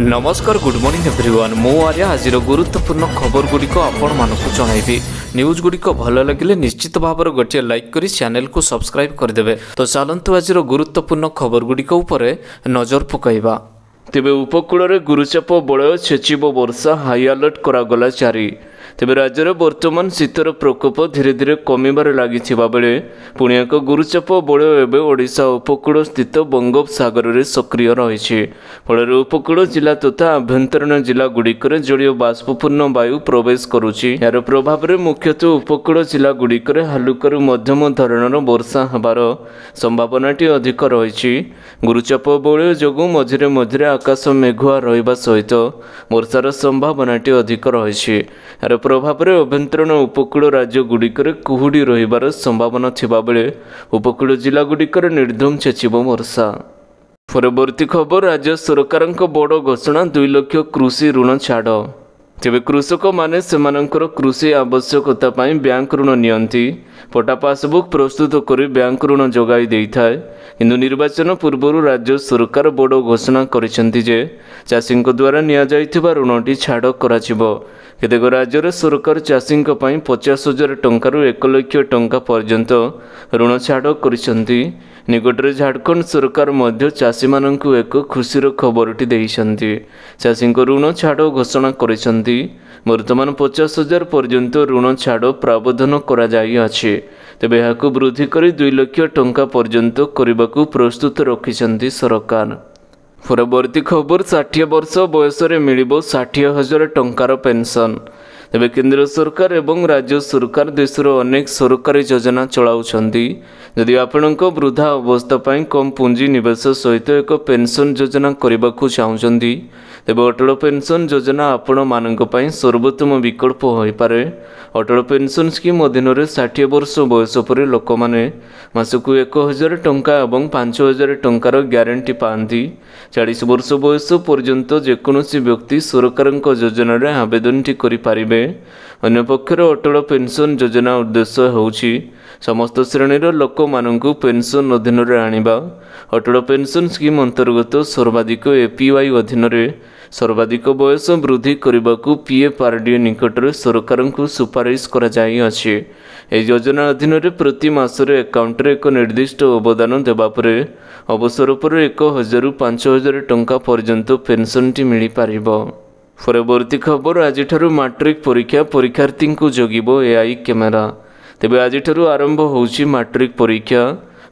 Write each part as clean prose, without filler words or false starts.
नमस्कार good morning everyone मु आर्या आज गुरुत्वपूर्ण खबर गुड़िक आपण मानक जनइबी न्यूज गुड़िक भल लगे निश्चित भाव गोटे लाइक करी चैनल को सब्सक्राइब करदे। तो चलतु आज गुरुत्वपूर्ण खबर गुड़िक नजर पकाइबा। तेबे उपकूल में गुरुचाप बलय छेचिब वर्षा हाई अलर्ट करागला जारी। तेबे राज्य में वर्तमान शीतर प्रकोप धीरे धीरे कमिबार लगी बेले पुणी एक गुरुचाप बलय एवं ओडिशा उपकूल स्थित बंगोपसागर में सक्रिय रही। फल उपकूल जिला तथा आभ्यंतरीण जिला गुड़िकर जलीय बाष्पूर्ण वायु प्रवेश करुच्ची। यार प्रभाव में मुख्यतः उपकूल जिला गुड़िकर हालुकरू मध्यम धरणर वर्षा हबार संभावनाटी अधिक रही। गुरुचाप बलय जोगु मझिरे मझिरे आकाश मेघुआ रहिबा सहित वर्षार संभावनाटी अधिक रही। यार प्रभाव में आभ्यंतरीण उपकूल राज्य गुड़िकर कुहुड़ी रहिबार संभावना थिबा बेले उपकूल जिला गुड़िकर निर्धूम छेचिब वर्षा। परवर्ती खबर राज्य सरकार बड़ घोषणा 2 लाख कृषि ऋण छाड़। तेबे कृषक माने सेमानंकर कृषि आवश्यकता पाई बैंक ऋण नियंती पटा पासबुक प्रस्तुत कर बैंक ऋण जोगाई देइथाय। किंतु निर्वाचन पूर्व राज्य सरकार बड़ घोषणा करिसेंती जे चाषी द्वारा निया जाइथिबा ऋणटी छाड़ कराजिबो। केतेक राज्य सरकार चाषी 50,000 टंकारु 1 लाख टंका पर्यंत ऋण छाड़ करिसेंती। निकटरे झारखंड सरकार मध्य चाषी माननकु एक खुशीर खबरटी देइसेंती। चाषी ऋण छाड़ घोषणा करिसेंती। वर्तमान 50,000 पर्यंत ऋण छाड़ प्रावधान करा जाई अछि। तेबे याकु वृद्धि करी 2 लाख टंका पर्यंत करबाकू प्रस्तुत रखिसेंती सरकार। परवर्ती खबर 60 वर्ष बयस मिलिबो 60,000 टंकार पेंशन। तेबे केंद्र सरकार एवं राज्य सरकार देशर अनेक सरकारी योजना चलाउछंती। यदि आपणक वृद्धा अवस्था पाई कम पुंजी निवेश सहित एक पेंशन योजना करबाकू चाहुचंती तेबे अटल पेंशन योजना आपण मानक पाई सर्वोत्तम विकल्प होई पारे। अटल पेंशन स्कीम अधीन 60 वर्ष बयस पर लोक माने मासकू 1,000 टंका एवं 5,000 टंकार ग्यारंटी पाती। 40 वर्ष बयस पर्यंत जेकोसी व्यक्ति सरकार योजन आवेदनटी करें। अन्य पक्षर अटल पेंशन योजना उद्देश्य होउछि समस्त श्रेणीर लोक मानकू पेंशन अधीन आनिबा। अटल पेंशन स्कीम अंतर्गत सर्वाधिक एपीवाई अधीन सर्वाधिक बयस वृद्धि करने पीएफआरडीए निकट सरकार को सुपारिश करा जाई अछि। एही योजना अधीन प्रति मासरे अकाउंट एक निर्दिष्ट अवदान देबा परे अवसर पर 1,000 रु 5,000 टंका पर्यंत पेंशनटी मिली पारिबो। परवर्ती खबर आज मैट्रिक परीक्षा परीक्षार्थी को जगिबो एआई कैमेरा। तेबे आज आरंभ होउछि मैट्रिक परीक्षा।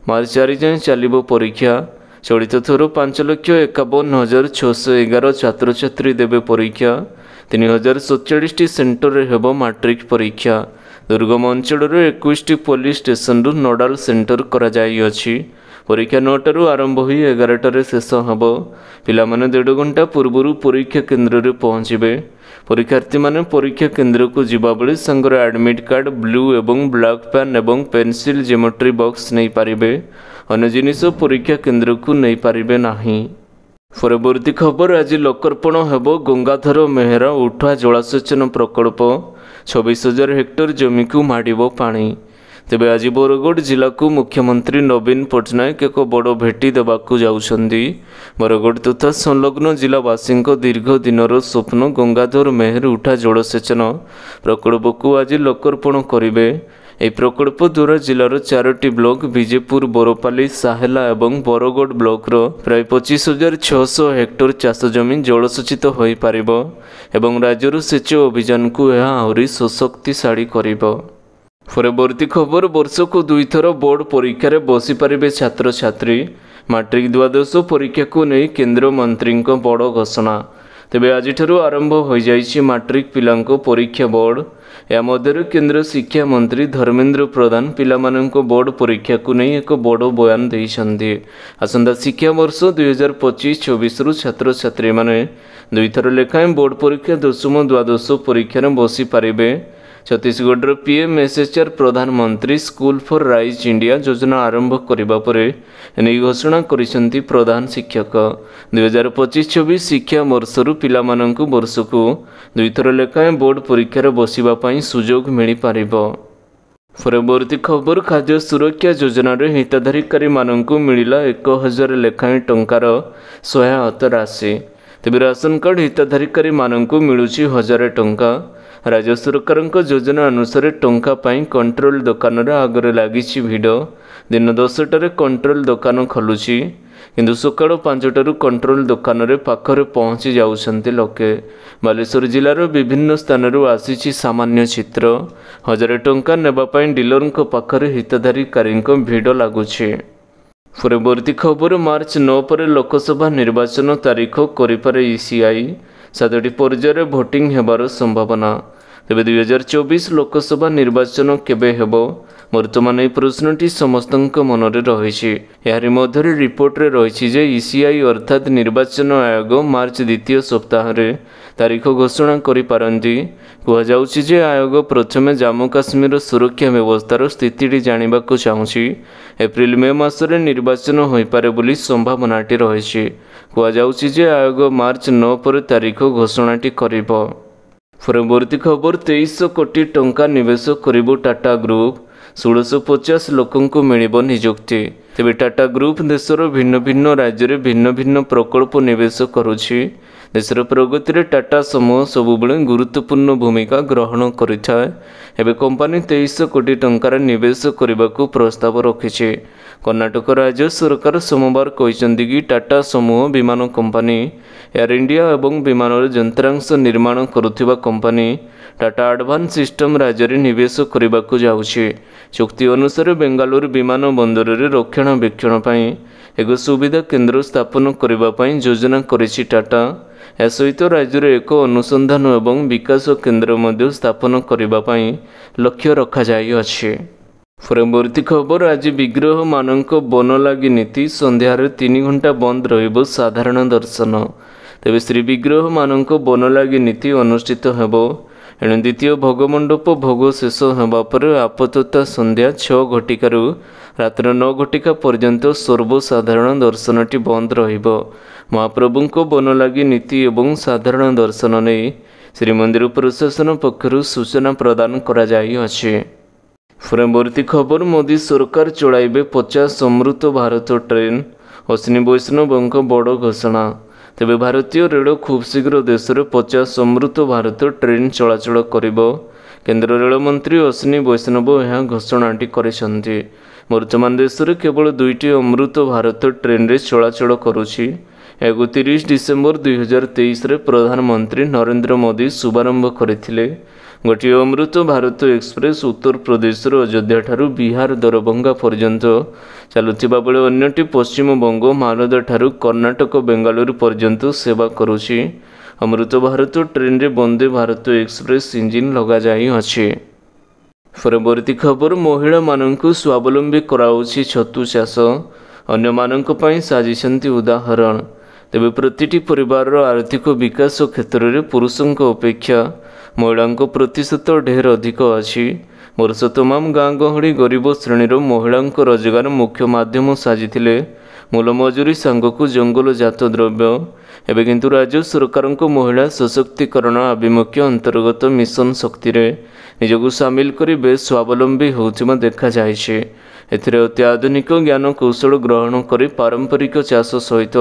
मार्च 4 जाए चलिबो परीक्षा। चलित थर 5,51,611 छात्र छात्री देवे परीक्षा। 3,047 सेंटर हेबो मैट्रिक परीक्षा। दुर्गम अंचल 21 पुलिस स्टेशन रु नोडाल सेंटर करा जाई अछि। परीक्षा 9 आरंभ हुई 11 शेष हेब। पिला माने 1.5 घंटा पूर्व परीक्षा केन्द्र रे पहुँचे। परीक्षार्थी माने परीक्षा केन्द्र को जिबा बेले संगर एडमिट कार्ड ब्लू एवं ब्लैक पेन एवं पेंसिल ज्योमेट्री बॉक्स नहीं पारिबे। अन्य जिनिस परीक्षा केन्द्र को नहीं पारिबे नाही। परवर्ती खबर आज लोकार्पण हेबो गंगाधर मेहरा उठा जलसेचन प्रकल्प। 26,000 हेक्टर जमी को माडिबो पानी। तेबे आज बरगढ़ जिला को मुख्यमंत्री नवीन पट्टनायक एक बड़ भेटी देवाकू जाउछंदी। बरगढ़ तथा संलग्न जिलावासी दीर्घ दिनर स्वप्न गंगाधर मेहर उठा जलसेचन प्रकल्प को आज लोकार्पण करिवे। यह प्रकल्प द्वारा जिलार 4टी ब्लॉक विजेपुर बरपाली साहेला एवं बरगढ़ ब्लॉक प्राय 25,600 हेक्टर चाष जमी जलसेचित हो पारिबो एवं राज्यर सेच अभियान को यह आहरी सशक्तिशाली करिबो। परवर्ती खबर वर्ष को 2 थर बोर्ड परीक्षा रे बसी पारिबे छात्र छात्री। मैट्रिक द्वादश परीक्षा को नहीं केंद्र मंत्री बड़ घोषणा। तेबे आज आरंभ हो जाइछि मैट्रिक पिलांको परीक्षा बोर्ड। या मध्य केंद्र शिक्षा मंत्री धर्मेंद्र प्रधान पिलामानंको बोर्ड परीक्षा को नहीं एक बड़ बयान देइछन्ति। आसंता शिक्षा वर्ष 2025-26 रु छात्र छात्री माने 2 थर लेखाएं बोर्ड परीक्षा दशम द्वादश परीक्षा रे बसी पारिबे। छत्तीसगढ़ पीएमएसएचआर प्रधानमंत्री स्कूल फॉर राइज इंडिया योजना आरंभ करने पर एने घोषणा करिसेंती प्रधान शिक्षक। 2025-26 शिक्षा वर्षरु पिलामानंकु वर्षकु 2 थर लेखाएं बोर्ड परीक्षा बसिबा पई सुजोग मिली पारिबो। परवर्ती खबर खाद्य सुरक्षा योजना हिताधिकारी मानंकु मिलिला 1,000 लेखाएं टंकार सहायता राशि। ତେବେ ରାସନ କାର୍ଡ ହିତାଧିକାରୀ ମାନଙ୍କୁ ମିଳୁଛି 1000 ଟଙ୍କା। ରାଜ୍ୟ ସରକାରଙ୍କ ଯୋଜନା ଅନୁସାରେ ଟଙ୍କା ପାଇଁ କଣ୍ଟ୍ରୋଲ ଦୋକାନରେ ଆଗରେ ଲାଗିଛି ଭିଡ଼। ଦିନ 10ଟାରେ କଣ୍ଟ୍ରୋଲ ଦୋକାନ ଖୋଲୁଛି, କିନ୍ତୁ ସକାଳ 5ଟାରୁ କଣ୍ଟ୍ରୋଲ ଦୋକାନରେ ପାଖରେ ପହଞ୍ଚି ଯାଉଛନ୍ତି ଲୋକେ। ବାଲେଶ୍ୱର ଜିଲ୍ଲାର ବିଭିନ୍ନ ସ୍ଥାନରୁ ଆସିଛି ସାମାନ୍ୟ ଚିତ୍ର। 1000 ଟଙ୍କା ନେବା ପାଇଁ ଡିଲରଙ୍କ ପାଖରେ ହିତାଧିକାରୀଙ୍କ ଭିଡ଼ ଲାଗୁଛି। ପରବର୍ତ୍ତୀ ଖବର, ମାର୍ଚ୍ଚ 9 ପରେ ଲୋକସଭା ନିର୍ବାଚନ ତାରିଖ କରିପାରେ ଇସିଆଇ। 7ଟି ପର୍ଯ୍ୟାୟରେ ଭୋଟିଂ ହେବାର ସମ୍ଭାବନା। ତେବେ 2024 ଲୋକସଭା ନିର୍ବାଚନ କେବେ ହେବ? ବର୍ତ୍ତମାନ ଏହି ପ୍ରଶ୍ନଟି ସମସ୍ତଙ୍କ ମନରେ ରହିଛି। ଏହାରି ମଧ୍ୟରେ ରିପୋର୍ଟରେ ରହିଛି ଯେ ଇସିଆଇ ଅର୍ଥାତ୍ ନିର୍ବାଚନ ଆୟୋଗ ମାର୍ଚ୍ଚ ଦ୍ୱିତୀୟ ସପ୍ତାହରେ ତାରିଖ ଘୋଷଣା କରିପାରନ୍ତି। କୁହାଯାଉଛି ଯେ ଆୟୋଗ ପ୍ରଥମେ ଜାମ୍ମୁ କାଶ୍ମୀରର ସୁରକ୍ଷା ବ୍ୟବସ୍ଥାର ସ୍ଥିତିଟି ଜାଣିବାକୁ ଚାହୁଁଛି। ଏପ୍ରିଲ ମେ ମାସରେ ନିର୍ବାଚନ ହୋଇପାରେ ବୋଲି ସମ୍ଭାବନାଟି ରହିଛି। କୁହାଯାଉଛି ଯେ ଆୟୋଗ ମାର୍ଚ୍ଚ 9 ପରେ ତାରିଖ ଘୋଷଣାଟି କରିବ। ପରବର୍ତ୍ତୀ ଖବର, 2300 କୋଟି ଟଙ୍କା ନିବେଶ କରିବ ଟାଟା ଗ୍ରୁପ। 1650 ଲୋକଙ୍କୁ ମିଳିବ ନିଯୁକ୍ତି। ତେବେ ଟାଟା ଗ୍ରୁପ ଦେଶର ଭିନ୍ନ ଭିନ୍ନ ରାଜ୍ୟରେ ଭିନ୍ନ ଭିନ୍ନ ପ୍ରକଳ୍ପ ନିବେଶ କରୁଛି। ଦେଶର ପ୍ରଗତିରେ ଟାଟା ସମୂହ ସବୁବେଳେ ଗୁରୁତ୍ୱପୂର୍ଣ୍ଣ ଭୂମିକା ଗ୍ରହଣ କରିଥାଏ। ଏବେ କମ୍ପାନୀ 2300 କୋଟି ଟଙ୍କାର ନିବେଶ କରିବାକୁ ପ୍ରସ୍ତାବ ରଖିଛି। କର୍ଣ୍ଣାଟକ ରାଜ୍ୟ ସରକାର ସୋମବାର କହିଛନ୍ତି କି ଟାଟା ସମୂହ ବିମାନ କମ୍ପାନୀ, ଏୟାର ଇଣ୍ଡିଆ ଏବଂ ବିମାନର ଯନ୍ତ୍ରାଂଶ ନିର୍ମାଣ କରୁଥିବା କମ୍ପାନୀ ଟାଟା ଆଡଭାନ୍ସ ସିଷ୍ଟମ ରାଜ୍ୟରେ ନିବେଶ କରିବାକୁ ଯାଉଛି। ଚୁକ୍ତି ଅନୁସାରେ ବେଙ୍ଗାଲୁରୁ ବିମାନ ବନ୍ଦରରେ ରକ୍ଷଣାବେକ୍ଷଣ ପାଇଁ ଏକ ସୁବିଧା କେନ୍ଦ୍ର ସ୍ଥାପନ କରିବା ପାଇଁ ଯୋଜନା କରିଛି ଟାଟା। ଏହା ସହିତ ରାଜ୍ୟରେ ଏକ ଅନୁସନ୍ଧାନ ଏବଂ ବିକାଶ କେନ୍ଦ୍ର ମଧ୍ୟ ସ୍ଥାପନ କରିବା ପାଇଁ ଲକ୍ଷ୍ୟ ରଖାଯାଇଅଛି। ପରବର୍ତ୍ତୀ ଖବର, ଆଜି ବିଗ୍ରହମାନଙ୍କ ବନଲାଗି ନୀତି। ସନ୍ଧ୍ୟାରେ 3 ଘଣ୍ଟା ବନ୍ଦ ରହିବ ସାଧାରଣ ଦର୍ଶନ। ତେବେ ଶ୍ରୀବିଗ୍ରହମାନଙ୍କ ବନଲାଗି ନୀତି ଅନୁଷ୍ଠିତ ହେବ। ଏଣୁ ଦ୍ୱିତୀୟ ଭୋଗମଣ୍ଡପ ଭୋଗ ଶେଷ ହେବା ପରେ ଆପାତତଃ ସନ୍ଧ୍ୟା 6 ଘଟିକାରୁ ରାତ୍ର 9 ଘଟିକା ପର୍ଯ୍ୟନ୍ତ ସର୍ବସାଧାରଣ ଦର୍ଶନଟି ବନ୍ଦ ରହିବ। ମହାପ୍ରଭୁଙ୍କ ବନଲାଗି ନୀତି ଏବଂ ସାଧାରଣ ଦର୍ଶନ ନେଇ ଶ୍ରୀମନ୍ଦିର ପ୍ରଶାସନ ପକ୍ଷରୁ ସୂଚନା ପ୍ରଦାନ କରାଯାଇଅଛି। ପରବର୍ତ୍ତୀ ଖବର, ମୋଦି ସରକାର ଚଳାଇବେ 50 ଅମୃତ ଭାରତ ଟ୍ରେନ୍। ଅଶ୍ୱିନୀ ବୈଷ୍ଣବଙ୍କ ବଡ଼ ଘୋଷଣା। ତେବେ ଭାରତୀୟ ରେଳ ଖୁବ୍ ଶୀଘ୍ର ଦେଶରେ 50 ଅମୃତ ଭାରତ ଟ୍ରେନ୍ ଚଳାଚଳ କରିବ। କେନ୍ଦ୍ର ରେଳମନ୍ତ୍ରୀ ଅଶ୍ୱିନୀ ବୈଷ୍ଣବ ଏହା ଘୋଷଣାଟି କରିଛନ୍ତି। ବର୍ତ୍ତମାନ ଦେଶରେ କେବଳ 2ଟି ଅମୃତ ଭାରତ ଟ୍ରେନ୍ରେ ଚଳାଚଳ କରୁଛି। ଏହାକୁ 30 ଡିସେମ୍ବର 2023ରେ ପ୍ରଧାନମନ୍ତ୍ରୀ ନରେନ୍ଦ୍ର ମୋଦି ଶୁଭାରମ୍ଭ କରିଥିଲେ। ଗୋଟିଏ ଅମୃତ ଭାରତ ଏକ୍ସପ୍ରେସ୍ ଉତ୍ତରପ୍ରଦେଶର ଅଯୋଧ୍ୟାଠାରୁ ବିହାର ଦରଭଙ୍ଗା ପର୍ଯ୍ୟନ୍ତ ଚାଲୁଥିବା ବେଳେ ଅନ୍ୟଟି ପଶ୍ଚିମବଙ୍ଗ ମାଲଦାଠାରୁ କର୍ଣ୍ଣାଟକ ବେଙ୍ଗାଲୁରୁ ପର୍ଯ୍ୟନ୍ତ ସେବା କରୁଛି। ଅମୃତ ଭାରତ ଟ୍ରେନ୍ରେ ବନ୍ଦେ ଭାରତ ଏକ୍ସପ୍ରେସ୍ ଇଞ୍ଜିନ୍ ଲଗାଯାଇଅଛି। ପରବର୍ତ୍ତୀ ଖବର, ମହିଳାମାନଙ୍କୁ ସ୍ୱାବଲମ୍ବୀ କରାଉଛି ଛତୁ ଚାଷ। ଅନ୍ୟମାନଙ୍କ ପାଇଁ ସାଜିଛନ୍ତି ଉଦାହରଣ। ତେବେ ପ୍ରତିଟି ପରିବାରର ଆର୍ଥିକ ବିକାଶ କ୍ଷେତ୍ରରେ ପୁରୁଷଙ୍କ ଅପେକ୍ଷା ମହିଳାଙ୍କ ପ୍ରତିଶତ ଢେର ଅଧିକ ଅଛି। ବର୍ଷ ତମାମ ଗାଁ ଗହଳି ଗରିବ ଶ୍ରେଣୀର ମହିଳାଙ୍କ ରୋଜଗାର ମୁଖ୍ୟ ମାଧ୍ୟମ ସାଜିଥିଲେ ମୂଲ ମଜୁରୀ ସାଙ୍ଗକୁ ଜଙ୍ଗଲଜାତ ଦ୍ରବ୍ୟ। ଏବେ କିନ୍ତୁ ରାଜ୍ୟ ସରକାରଙ୍କ ମହିଳା ସଶକ୍ତିକରଣ ଆଭିମୁଖ୍ୟ ଅନ୍ତର୍ଗତ ମିଶନ ଶକ୍ତିରେ ନିଜକୁ ସାମିଲ କରି ବେଶ ସ୍ୱାବଲମ୍ବୀ ହେଉଥିବା ଦେଖାଯାଇଛି। ଏଥିରେ ଅତି ଆଧୁନିକ ଜ୍ଞାନ କୌଶଳ ଗ୍ରହଣ କରି ପାରମ୍ପରିକ ଚାଷ ସହିତ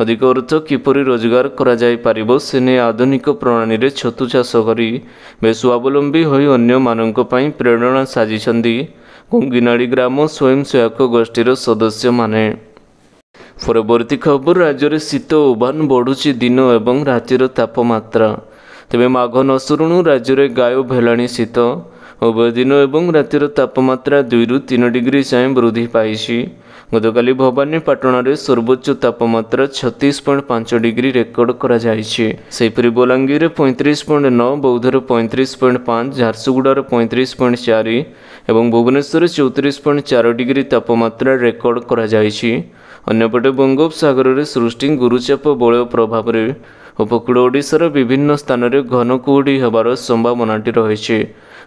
ଅଧିକ ଅର୍ଥ କିପରି ରୋଜଗାର କରାଯାଇପାରିବ ସେ ନେଇ ଆଧୁନିକ ପ୍ରଣାଳୀରେ ଛତୁ ଚାଷ କରି ବେଶ ସ୍ୱାବଲମ୍ବୀ ହୋଇ ଅନ୍ୟମାନଙ୍କ ପାଇଁ ପ୍ରେରଣା ସାଜିଛନ୍ତି ଗୁଙ୍ଗିନାଳି ଗ୍ରାମ ସ୍ୱୟଂସହାୟକ ଗୋଷ୍ଠୀର ସଦସ୍ୟମାନେ। ପରବର୍ତ୍ତୀ ଖବର, ରାଜ୍ୟରେ ଶୀତ ଉଭାନ ବଢ଼ୁଛି ଦିନ ଏବଂ ରାତିର ତାପମାତ୍ରା। ତେବେ ମାଘ ନ ସରୁଣୁ ରାଜ୍ୟରେ ଗାୟବ ହେଲାଣି ଶୀତ। ଉଭୟ ଦିନ ଏବଂ ରାତିର ତାପମାତ୍ରା 2ରୁ 3 ଡିଗ୍ରୀ ଯାଏଁ ବୃଦ୍ଧି ପାଇଛି। ଗତକାଲି ଭବାନୀପାଟଣାରେ ସର୍ବୋଚ୍ଚ ତାପମାତ୍ରା 36.5 ଡିଗ୍ରୀ ରେକର୍ଡ କରାଯାଇଛି। ସେହିପରି ବଲାଙ୍ଗୀରରେ 35.9, ବୌଦ୍ଧରେ 35.5, ଝାରସୁଗୁଡ଼ାରେ 35.4 ଏବଂ ଭୁବନେଶ୍ୱରରେ 34.4 ଡିଗ୍ରୀ ତାପମାତ୍ରା ରେକର୍ଡ କରାଯାଇଛି। ଅନ୍ୟପଟେ ବଙ୍ଗୋପସାଗରରେ ସୃଷ୍ଟି ଗୁରୁଚାପ ବଳୟ ପ୍ରଭାବରେ ଉପକୂଳ ଓଡ଼ିଶାର ବିଭିନ୍ନ ସ୍ଥାନରେ ଘନ କୁହୁଡ଼ି ହେବାର ସମ୍ଭାବନାଟି ରହିଛି।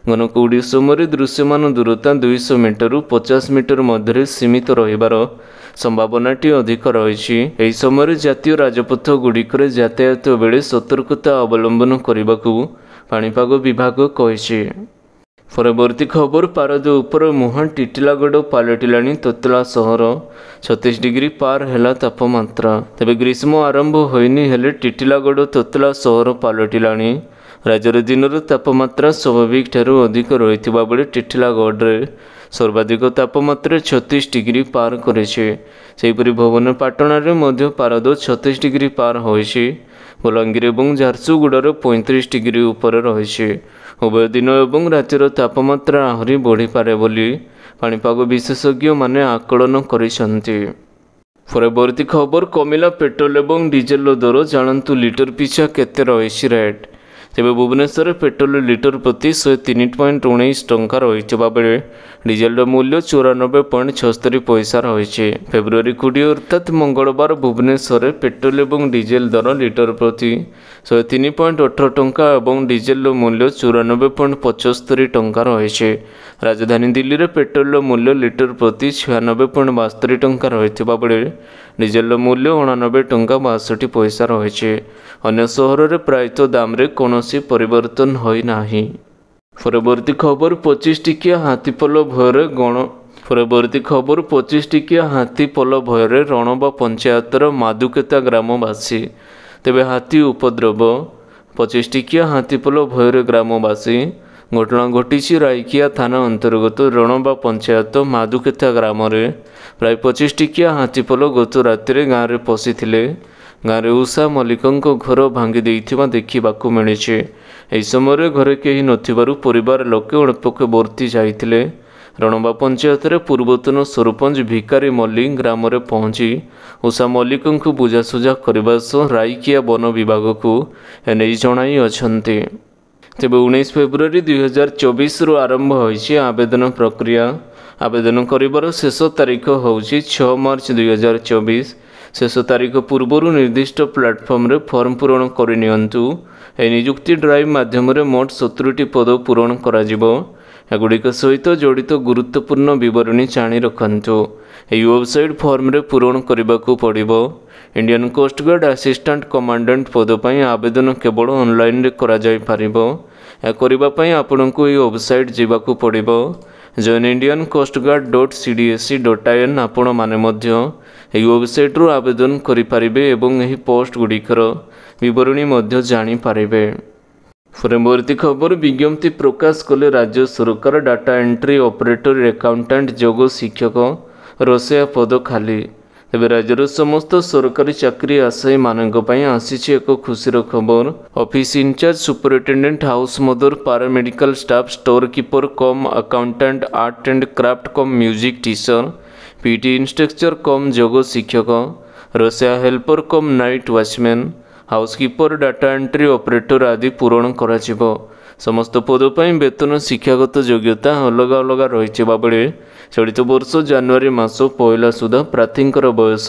ଘନ କୁହୁଡ଼ି ସମୟରେ ଦୃଶ୍ୟମାନ ଦୂରତା 200 ମିଟରରୁ 50 ମିଟର ମଧ୍ୟରେ ସୀମିତ ରହିବାର ସମ୍ଭାବନାଟି ଅଧିକ ରହିଛି। ଏହି ସମୟରେ ଜାତୀୟ ରାଜପଥ ଗୁଡ଼ିକରେ ଯାତାୟାତ ବେଳେ ସତର୍କତା ଅବଲମ୍ବନ କରିବାକୁ ପାଣିପାଗ ବିଭାଗ କହିଛି। ପରବର୍ତ୍ତୀ ଖବର ପାରଦ ଉପର ମୁହାଁ ଟିଟିଲାଗଡ଼ ପାଲଟିଲାଣି ତୋତଲା ସହର 36 ଡିଗ୍ରୀ ପାର ହେଲା ତାପମାତ୍ରା। ତେବେ ଗ୍ରୀଷ୍ମ ଆରମ୍ଭ ହୋଇନି ହେଲେ ଟିଟିଲାଗଡ଼ ତୋତଲା ସହର ପାଲଟିଲାଣି। ରାଜ୍ୟରେ ଦିନର ତାପମାତ୍ରା ସ୍ୱାଭାବିକ ଠାରୁ ଅଧିକ ରହିଥିବା ବେଳେ ଟିଟିଲାଗଡ଼ରେ ସର୍ବାଧିକ ତାପମାତ୍ରା 36 ଡିଗ୍ରୀ ପାର କରିଛି। ସେହିପରି ଭୁବନପାଟଣାରେ ମଧ୍ୟ ପାରଦ 36 ଡିଗ୍ରୀ ପାର ହୋଇଛି। ବଲାଙ୍ଗୀର ଏବଂ ଝାରସୁଗୁଡ଼ାର 35 ଡିଗ୍ରୀ ଉପରେ ରହିଛି। ଉଭୟ ଦିନ ଏବଂ ରାତିର ତାପମାତ୍ରା ଆହୁରି ବଢ଼ିପାରେ ବୋଲି ପାଣିପାଗ ବିଶେଷଜ୍ଞମାନେ ଆକଳନ କରିଛନ୍ତି। ପରବର୍ତ୍ତୀ ଖବର କମିଲା ପେଟ୍ରୋଲ ଏବଂ ଡିଜେଲର ଦର, ଜାଣନ୍ତୁ ଲିଟର ପିଛା କେତେ ରହିଛି ରେଟ୍। ତେବେ ଭୁବନେଶ୍ୱରରେ ପେଟ୍ରୋଲ ଲିଟର ପ୍ରତି 103.19 ଟଙ୍କା ରହିଥିବା ବେଳେ ଡିଜେଲର ମୂଲ୍ୟ 94.76 ପଇସା ରହିଛି। ଫେବୃଆରୀ 20 ଅର୍ଥାତ୍ ମଙ୍ଗଳବାର ଭୁବନେଶ୍ୱରରେ ପେଟ୍ରୋଲ ଏବଂ ଡିଜେଲ ଦର ଲିଟର ପ୍ରତି 103.18 ଟଙ୍କା ଏବଂ ଡିଜେଲର ମୂଲ୍ୟ 94.75 ଟଙ୍କା ରହିଛି। ରାଜଧାନୀ ଦିଲ୍ଲୀରେ ପେଟ୍ରୋଲର ମୂଲ୍ୟ ଲିଟର ପ୍ରତି 96.72 ଟଙ୍କା ରହିଥିବା ବେଳେ ଡିଜେଲର ମୂଲ୍ୟ 89 ଟଙ୍କା 62 ପଇସା ରହିଛି। ଅନ୍ୟ ସହରରେ ପ୍ରାୟତଃ ଦାମରେ କୌଣସି ପରିବର୍ତ୍ତନ ହୋଇନାହିଁ। ପରବର୍ତ୍ତୀ ଖବର 25 ଟିକିଆ ହାତୀପଲ ଭୟରେ ରଣବା ପଞ୍ଚାୟତର ମାଦୁକେତା ଗ୍ରାମବାସୀ। ତେବେ ହାତୀ ଉପଦ୍ରବ 25 ଟିକିଆ ହାତୀପଲ ଭୟରେ ଗ୍ରାମବାସୀ। ଘଟଣା ଘଟିଛି ରାଇକିଆ ଥାନା ଅନ୍ତର୍ଗତ ରଣବା ପଞ୍ଚାୟତ ମାଦୁକେତା ଗ୍ରାମରେ। ପ୍ରାୟ 25 ଟିକିଆ ହାତୀପଲ ଗତ ରାତିରେ ଗାଁରେ ପଶିଥିଲେ। ଗାଁରେ ଉଷା ମଲ୍ଲିକଙ୍କ ଘର ଭାଙ୍ଗି ଦେଇଥିବା ଦେଖିବାକୁ ମିଳିଛି। ଏହି ସମୟରେ ଘରେ କେହି ନଥିବାରୁ ପରିବାର ଲୋକେ ଅଳ୍ପକେ ବର୍ତ୍ତି ଯାଇଥିଲେ। ରଣବା ପଞ୍ଚାୟତରେ ପୂର୍ବତନ ସରପଞ୍ଚ ଭିକାରୀ ମଲ୍ଲିକ ଗ୍ରାମରେ ପହଞ୍ଚି ଉଷା ମଲ୍ଲିକଙ୍କୁ ବୁଝାସୁଝା କରିବା ସହ ରାଇକିଆ ବନ ବିଭାଗକୁ ଏନେଇ ଜଣାଇଅଛନ୍ତି। ତେବେ 19 ଫେବୃଆରୀ 2024ରୁ ଆରମ୍ଭ ହୋଇଛି ଆବେଦନ ପ୍ରକ୍ରିୟା। ଆବେଦନ କରିବାର ଶେଷ ତାରିଖ ହେଉଛି 6 ମାର୍ଚ୍ଚ 2024। ଶେଷ ତାରିଖ ପୂର୍ବରୁ ନିର୍ଦ୍ଦିଷ୍ଟ ପ୍ଲାଟଫର୍ମରେ ଫର୍ମ ପୂରଣ କରିନିଅନ୍ତୁ। ଏହି ନିଯୁକ୍ତି ଡ୍ରାଇଭ୍ ମାଧ୍ୟମରେ ମୋଟ 70ଟି ପଦ ପୂରଣ କରାଯିବ। ଏଗୁଡ଼ିକ ସହିତ ଜଡ଼ିତ ଗୁରୁତ୍ୱପୂର୍ଣ୍ଣ ବିବରଣୀ ଜାଣି ରଖନ୍ତୁ। ଏହି ୱେବସାଇଟ୍ ଫର୍ମରେ ପୂରଣ କରିବାକୁ ପଡ଼ିବ। ଇଣ୍ଡିଆନ୍ କୋଷ୍ଟଗାର୍ଡ ଆସିଷ୍ଟାଣ୍ଟ କମାଣ୍ଡାଣ୍ଟ ପଦ ପାଇଁ ଆବେଦନ କେବଳ ଅନଲାଇନ୍ରେ କରାଯାଇପାରିବ। ଏହା କରିବା ପାଇଁ ଆପଣଙ୍କୁ ଏହି ୱେବସାଇଟ୍ ଯିବାକୁ ପଡ଼ିବ। joinindiancoastguard.cdsc.in ଆପଣମାନେ ମଧ୍ୟ ଏହି ୱେବସାଇଟ୍ରୁ ଆବେଦନ କରିପାରିବେ ଏବଂ ଏହି ପୋଷ୍ଟଗୁଡ଼ିକର ବିବରଣୀ ମଧ୍ୟ ଜାଣିପାରିବେ। ପରବର୍ତ୍ତୀ ଖବର ବିଜ୍ଞପ୍ତି ପ୍ରକାଶ କଲେ ରାଜ୍ୟ ସରକାର। ଡାଟା ଏଣ୍ଟ୍ରି ଅପରେଟର, ଆକାଉଣ୍ଟାଣ୍ଟ, ଯୋଗ ଶିକ୍ଷକ, ରୋଷେୟା ପଦ ଖାଲି। ତେବେ ରାଜ୍ୟର ସମସ୍ତ ସରକାରୀ ଚାକିରି ଆଶାୟୀମାନଙ୍କ ପାଇଁ ଆସିଛି ଏକ ଖୁସିର ଖବର। Office incharge, superintendent, house mother, paramedical staff, store keeper cum accountant, art and craft cum music teacher, PT instructor cum ଯୋଗ ଶିକ୍ଷକ, ରୋଷେୟା helper cum night watchman, housekeeper, data entry operator ଆଦି ପୂରଣ କରାଯିବ। ସମସ୍ତ ପଦ ପାଇଁ ବେତନ, ଶିକ୍ଷାଗତ ଯୋଗ୍ୟତା ଅଲଗା ଅଲଗା ରହିଥିବା ବେଳେ ଚଳିତ ବର୍ଷ ଜାନୁଆରୀ ମାସ ପହିଲା ସୁଦ୍ଧା ପ୍ରାର୍ଥୀଙ୍କର ବୟସ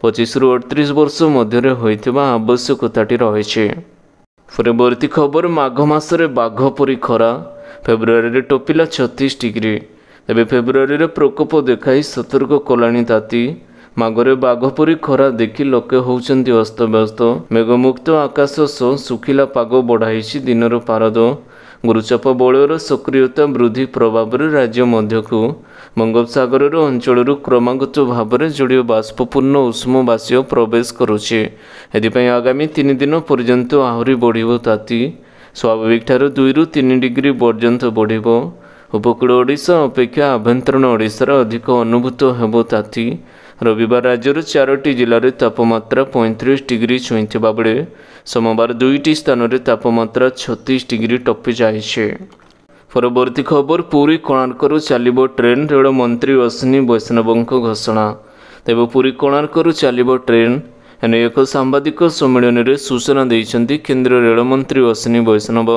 25ରୁ 38 ବର୍ଷ ମଧ୍ୟରେ ହୋଇଥିବା ଆବଶ୍ୟକତାଟି ରହିଛି। ପରବର୍ତ୍ତୀ ଖବର ମାଘ ମାସରେ ବାଘ ପରି ଖରା, ଫେବୃଆରୀରେ ଟପିଲା 36 ଡିଗ୍ରୀ। ତେବେ ଫେବୃଆରୀରେ ପ୍ରକୋପ ଦେଖାଇ ସତର୍କ କଲାଣି ତାତି। ମାଘରେ ବାଘ ପରି ଖରା ଦେଖି ଲୋକେ ହେଉଛନ୍ତି ଅସ୍ତବ୍ୟସ୍ତ। ମେଘମୁକ୍ତ ଆକାଶ ସହ ଶୁଖିଲା ପାଗ ବଢ଼ାଇଛି ଦିନର ପାରଦ। ଗୁରୁଚାପ ବଳୟର ସକ୍ରିୟତା ବୃଦ୍ଧି ପ୍ରଭାବରେ ରାଜ୍ୟ ମଧ୍ୟକୁ ବଙ୍ଗୋପସାଗରର ଅଞ୍ଚଳରୁ କ୍ରମାଗତ ଭାବରେ ଜଳୀୟ ବାଷ୍ପପୂର୍ଣ୍ଣ ଉଷ୍ମ ବାଷ୍ପ ପ୍ରବେଶ କରୁଛି। ଏଥିପାଇଁ ଆଗାମୀ 3 ଦିନ ପର୍ଯ୍ୟନ୍ତ ଆହୁରି ବଢ଼ିବ ତାତି। ସ୍ୱାଭାବିକଠାରୁ 2ରୁ 3 ଡିଗ୍ରୀ ପର୍ଯ୍ୟନ୍ତ ବଢ଼ିବ। ଉପକୂଳ ଓଡ଼ିଶା ଅପେକ୍ଷା ଆଭ୍ୟନ୍ତରୀଣ ଓଡ଼ିଶାରେ ଅଧିକ ଅନୁଭୂତ ହେବ ତାତି। ରବିବାର ରାଜ୍ୟର 4ଟି ଜିଲ୍ଲାରେ ତାପମାତ୍ରା 35 ଡିଗ୍ରୀ ଛୁଇଁଥିବା ବେଳେ ସୋମବାର 2ଟି ସ୍ଥାନରେ ତାପମାତ୍ରା 36 ଡିଗ୍ରୀ ଟପି ଯାଇଛି। ପରବର୍ତ୍ତୀ ଖବର ପୁରୀ କୋଣାର୍କରୁ ଚାଲିବ ଟ୍ରେନ୍, ରେଳମନ୍ତ୍ରୀ ଅଶ୍ୱିନୀ ବୈଷ୍ଣବଙ୍କ ଘୋଷଣା। ତେବେ ପୁରୀ କୋଣାର୍କରୁ ଚାଲିବ ଟ୍ରେନ୍ ଏନେଇ ଏକ ସାମ୍ବାଦିକ ସମ୍ମିଳନୀରେ ସୂଚନା ଦେଇଛନ୍ତି କେନ୍ଦ୍ର ରେଳମନ୍ତ୍ରୀ ଅଶ୍ୱିନୀ ବୈଷ୍ଣବ।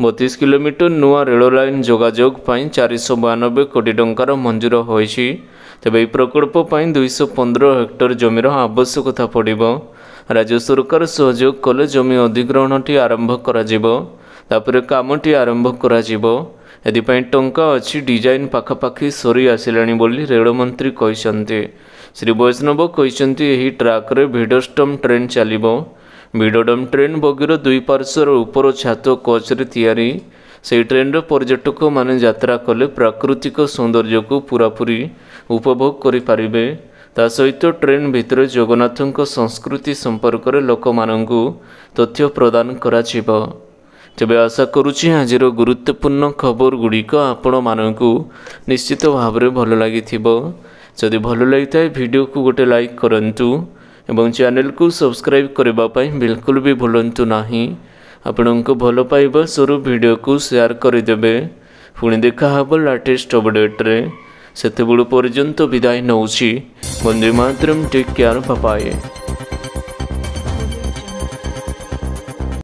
32 କିଲୋମିଟର ନୂଆ ରେଳ ଲାଇନ୍ ଯୋଗାଯୋଗ ପାଇଁ 492 କୋଟି ଟଙ୍କାର ମଞ୍ଜୁର ହୋଇଛି। ତେବେ ଏହି ପ୍ରକଳ୍ପ ପାଇଁ 215 ହେକ୍ଟର ଜମିର ଆବଶ୍ୟକତା ପଡ଼ିବ। ରାଜ୍ୟ ସରକାର ସହଯୋଗ କଲେ ଜମି ଅଧିଗ୍ରହଣଟି ଆରମ୍ଭ କରାଯିବ। ତାପରେ କାମଟି ଆରମ୍ଭ କରାଯିବ। ଏଥିପାଇଁ ଟଙ୍କା ଅଛି, ଡିଜାଇନ୍ ପାଖାପାଖି ସରି ଆସିଲାଣି ବୋଲି ରେଳମନ୍ତ୍ରୀ କହିଛନ୍ତି। ଶ୍ରୀ ବୈଷ୍ଣବ କହିଛନ୍ତି ଏହି ଟ୍ରାକ୍ରେ ଭିଡଷ୍ଟମ୍ ଟ୍ରେନ୍ ଚାଲିବ। ଭିଡଡମ୍ ଟ୍ରେନ୍ ବଗିର ଦୁଇ ପାର୍ଶ୍ୱର ଉପର ଛାତ କୋଚ୍ରେ ତିଆରି। ସେହି ଟ୍ରେନ୍ର ପର୍ଯ୍ୟଟକମାନେ ଯାତ୍ରା କଲେ ପ୍ରାକୃତିକ ସୌନ୍ଦର୍ଯ୍ୟକୁ ପୂରାପୂରି ଉପଭୋଗ କରିପାରିବେ। ତା ସହିତ ଟ୍ରେନ୍ ଭିତରେ ଜଗନ୍ନାଥଙ୍କ ସଂସ୍କୃତି ସମ୍ପର୍କରେ ଲୋକମାନଙ୍କୁ ତଥ୍ୟ ପ୍ରଦାନ କରାଯିବ। ତେବେ ଆଶା କରୁଛି ଆଜିର ଗୁରୁତ୍ୱପୂର୍ଣ୍ଣ ଖବର ଗୁଡ଼ିକ ଆପଣମାନଙ୍କୁ ନିଶ୍ଚିତ ଭାବରେ ଭଲ ଲାଗିଥିବ। ଯଦି ଭଲ ଲାଗିଥାଏ ଭିଡ଼ିଓକୁ ଗୋଟେ ଲାଇକ୍ କରନ୍ତୁ ଏବଂ ଚ୍ୟାନେଲକୁ ସବସ୍କ୍ରାଇବ୍ କରିବା ପାଇଁ ବିଲକୁଲ ବି ଭୁଲନ୍ତୁ ନାହିଁ। ଆପଣଙ୍କ ଭଲ ପାଇବା ସ୍ୱରୂପ ଭିଡ଼ିଓକୁ ସେୟାର କରିଦେବେ। ପୁଣି ଦେଖା ହେବ ଲାଟେଷ୍ଟ ଅପଡେଟ୍ରେ। ସେତେବେଳ ପର୍ଯ୍ୟନ୍ତ ବିଦାୟ ନେଉଛି। ବନ୍ଦେ ମାତରମ୍, ଟେକ୍ କେୟାର, ବାଏ ବାଏ।